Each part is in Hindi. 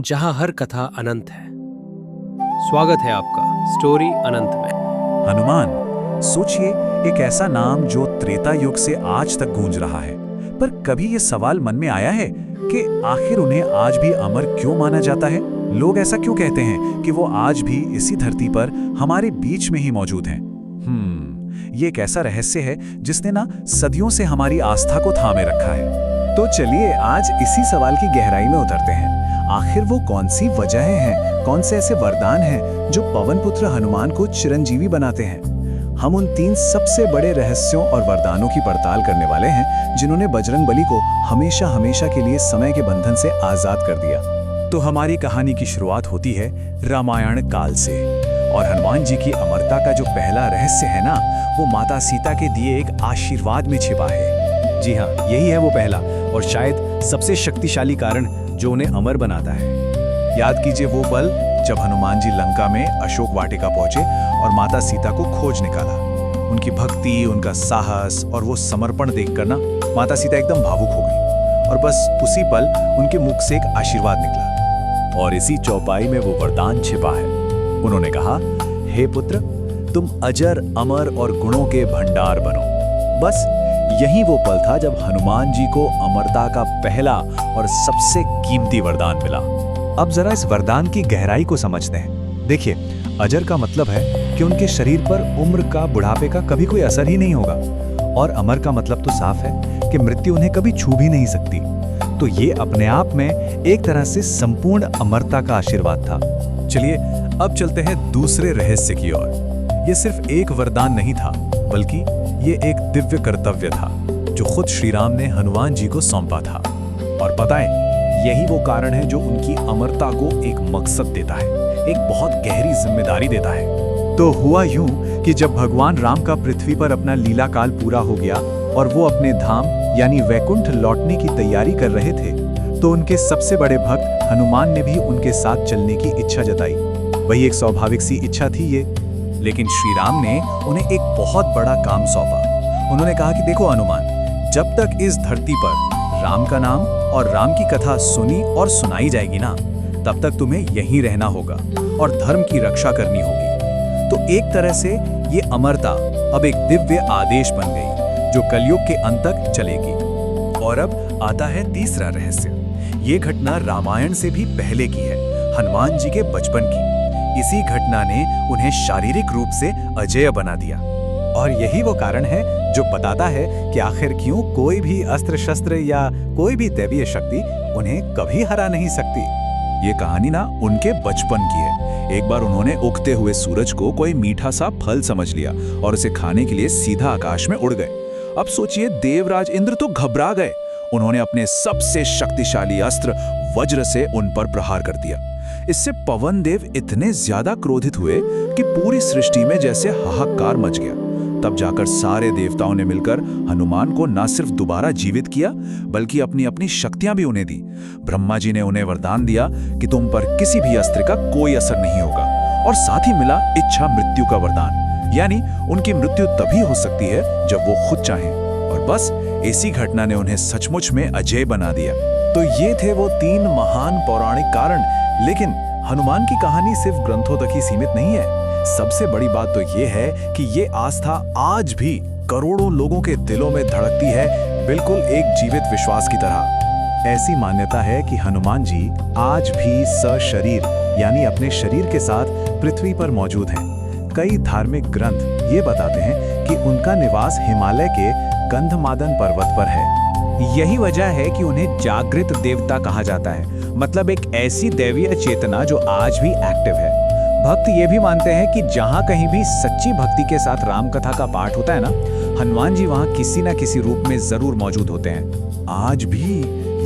जहां हर कथा अनंत है। स्वागत है आपका स्टोरी अनंत में। हनुमान, सोचिए, एक ऐसा नाम जो त्रेता युग से आज तक गूंज रहा है। पर कभी ये सवाल मन में आया है कि आखिर उन्हें आज भी अमर क्यों माना जाता है? लोग ऐसा क्यों कहते हैं कि वो आज भी इसी धरती पर हमारे बीच में ही मौजूद हैं? ये एक ऐसा रहस्य है जिसने ना सदियों से हमारी आस्था को थामे रखा है। तो चलिए आज इसी सवाल की गहराई में उतरते हैं। आखिर वो कौन सी वजहें हैं, कौन से ऐसे वरदान हैं जो पवन पुत्र हनुमान को चिरंजीवी बनाते हैं? हम उन 3 सबसे बड़े रहस्यों और वरदानों की पड़ताल करने वाले हैं जिन्होंने बजरंगबली को हमेशा हमेशा के लिए समय के बंधन से आजाद कर दिया। तो हमारी कहानी की शुरुआत होती है रामायण काल से, और हनुमान जी की अमरता का जो पहला रहस्य है ना, वो माता सीता के दिए एक आशीर्वाद में छिपा है। जी हाँ, यही है वो पहला और शायद सबसे शक्तिशाली कारण जो उन्हें अमर बनाता है। याद कीजिए वो पल जब हनुमान जी लंका में अशोक वाटिका पहुंचे और माता सीता को खोज निकाला। उनकी भक्ति, उनका साहस और वो समर्पण देखकर ना माता सीता एकदम भावुक हो गई, और बस उसी पल उनके मुख से एक आशीर्वाद निकला, और इसी चौपाई में वो वरदान छिपा है। उन्होंने कहा, हे पुत्र, तुम अजर, अमर और गुणों के भंडार बनो। बस यही वो पल था जब हनुमान जी को अमरता का पहला और सबसे कीमती वरदान मिला। अब जरा इस वरदान की गहराई को समझते हैं। देखिए, अजर का मतलब है कि उनके शरीर पर उम्र का, बुढ़ापे का कभी कोई असर ही नहीं होगा, और अमर का मतलब तो साफ है कि मृत्यु उन्हें कभी छू भी नहीं सकती। तो ये अपने आप में एक तरह से संपूर्ण अमरता का आशीर्वाद था। चलिए अब चलते हैं दूसरे रहस्य की ओर। ये सिर्फ एक वरदान नहीं था, बल्कि ये एक दिव्य कर्तव्य था जो खुद श्री राम ने हनुमान जी को सौंपा था। और पता है, यही वो कारण है जो उनकी अमरता को एक मकसद देता है, एक बहुत गहरी जिम्मेदारी देता है। तो हुआ यूं कि जब भगवान राम का पृथ्वी पर अपना लीला काल पूरा हो गया और वो अपने धाम यानी वैकुंठ लौटने की तैयारी कर रहे थे, तो उनके सबसे बड़े भक्त हनुमान ने भी उनके साथ चलने की इच्छा जताई। वही एक स्वाभाविक सी इच्छा थी ये, लेकिन श्री राम ने उन्हें एक बहुत बड़ा काम सौंपा। उन्होंने कहा कि देखो हनुमान, जब तक इस धरती पर राम का नाम और राम की कथा सुनी और सुनाई जाएगी ना, तब तक तुम्हें यहीं रहना होगा और धर्म की रक्षा करनी होगी। तो एक तरह से ये अमरता अब एक दिव्य आदेश बन गई जो कलयुग के अंत तक चलेगी। और अब आता है तीसरा रहस्य। ये घटना रामायण से भी पहले की है, हनुमान जी के बचपन की। इसी घटना ने उन्हें शारीरिक रूप से अजेय बना दिया, और यही वो कारण है जो बताता है कि आखिर क्यों कोई भी अस्त्र शस्त्र या कोई भी दैवीय शक्ति उन्हें कभी हरा नहीं सकती। ये कहानी ना उनके बचपन की है। एक बार उन्होंने उगते हुए सूरज को कोई मीठा सा फल समझ लिया और उसे खाने के लिए सीधा आकाश में उड़ गए। अब सोचिए, देवराज इंद्र तो घबरा गए। उन्होंने अपने सबसे शक्तिशाली अस्त्र वज्र से उन पर प्रहार कर दिया। इससे पवन देव इतने ज्यादा क्रोधित हुए कि पूरी सृष्टि में जैसे हाहाकार मच गया। तब जाकर सारे देवताओं ने मिलकर हनुमान को न सिर्फ दोबारा जीवित किया, बल्कि अपनी अपनी शक्तियां भी उन्हें दी। ब्रह्मा जी ने उन्हें वरदान दिया कि तुम पर किसी भी अस्त्र का कोई असर नहीं होगा, और साथ ही मिला इच्छा मृत्यु का वरदान, यानी उनकी मृत्यु तभी हो सकती है जब वो खुद चाहें। और बस इसी घटना ने उन्हें सचमुच में अजेय बना दिया। तो ये थे वो 3 महान पौराणिक कारण। लेकिन हनुमान की कहानी सिर्फ ग्रंथों तक ही सीमित नहीं है। सबसे बड़ी बात तो ये है कि ये आस्था आज भी करोड़ों लोगों के दिलों में धड़कती है, बिल्कुल एक जीवित विश्वास की तरह। ऐसी मान्यता है कि हनुमान जी आज भी सशरीर यानी अपने शरीर के साथ पृथ्वी पर मौजूद हैं। कई धार्मिक ग्रंथ ये बताते हैं कि उनका निवास हिमालय के गंधमादन पर्वत पर है। यही वजह है कि उन्हें जागृत देवता कहा जाता है, मतलब एक ऐसी दैवीय चेतना जो आज भी एक्टिव है। भक्त ये भी मानते हैं कि जहाँ कहीं भी सच्ची भक्ति के साथ राम कथा का पाठ होता है ना, हनुमान जी वहाँ किसी न किसी रूप में जरूर मौजूद होते हैं। आज भी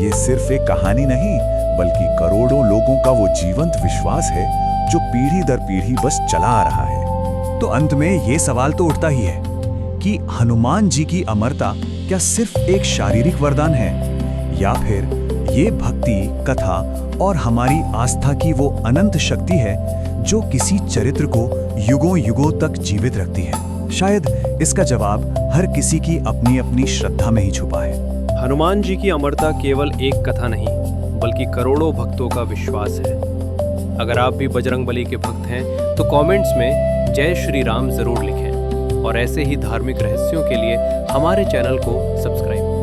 ये सिर्फ एक कहानी नहीं, बल्कि करोड़ों लोगों का वो जीवंत विश्वास है जो पीढ़ी दर पीढ़ी बस चला आ रहा है। तो अंत में ये सवाल तो उठता ही है कि हनुमान जी की अमरता क्या सिर्फ एक शारीरिक वरदान है, या फिर ये भक्ति, कथा और हमारी आस्था की वो अनंत शक्ति है जो किसी चरित्र को युगों युगों तक जीवित रखती है। शायद इसका जवाब हर किसी की अपनी अपनी श्रद्धा में ही छुपा है। हनुमान जी की अमरता केवल एक कथा नहीं, बल्कि करोड़ों भक्तों का विश्वास है। अगर आप भी बजरंगबली के भक्त हैं तो कमेंट्स में जय श्री राम जरूर लिखें और ऐसे ही धार्मिक रहस्यों के लिए हमारे चैनल को सब्सक्राइब